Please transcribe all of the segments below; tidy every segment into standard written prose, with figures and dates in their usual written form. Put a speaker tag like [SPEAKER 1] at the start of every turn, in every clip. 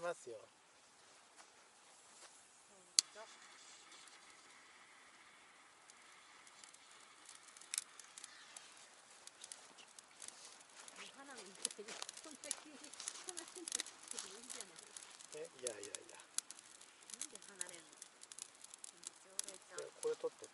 [SPEAKER 1] ますよ。
[SPEAKER 2] 花みたいにこんな急に離れなくてもいいんじゃない？
[SPEAKER 1] いやいやいや。
[SPEAKER 2] なんで離れるの？
[SPEAKER 1] これ取っとく。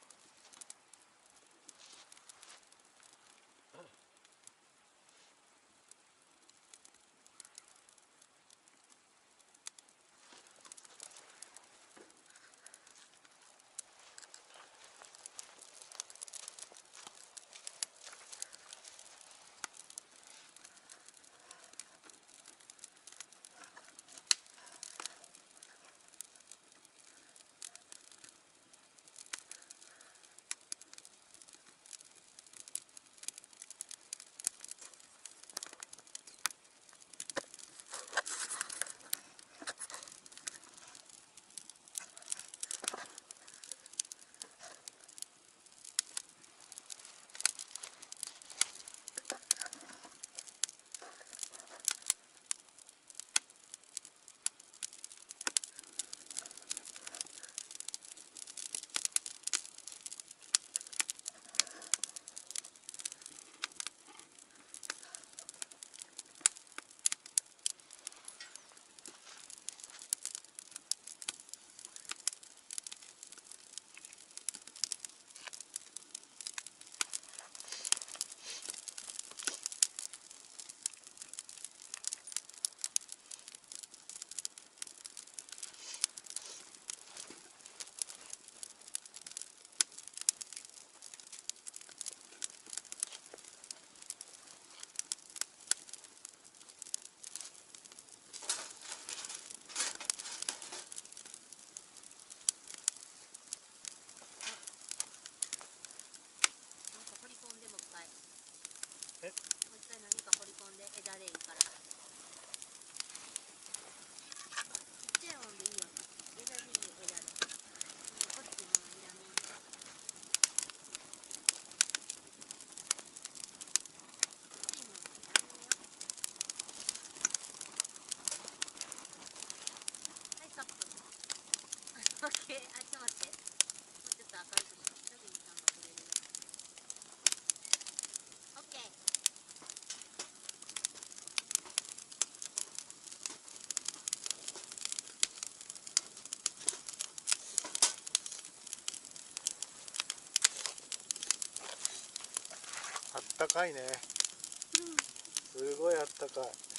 [SPEAKER 2] もう一回何か掘り込んで枝でいいから。ちっちゃいもんでいいよ。枝でいいよ、枝で。こっちのいらねえ。はい、カップ。オッケー。あ、ちょっと待って。もうちょっと明るくして。ラビンさんがくれるよ。オッケー。
[SPEAKER 1] あったかいね。すごいあったかい。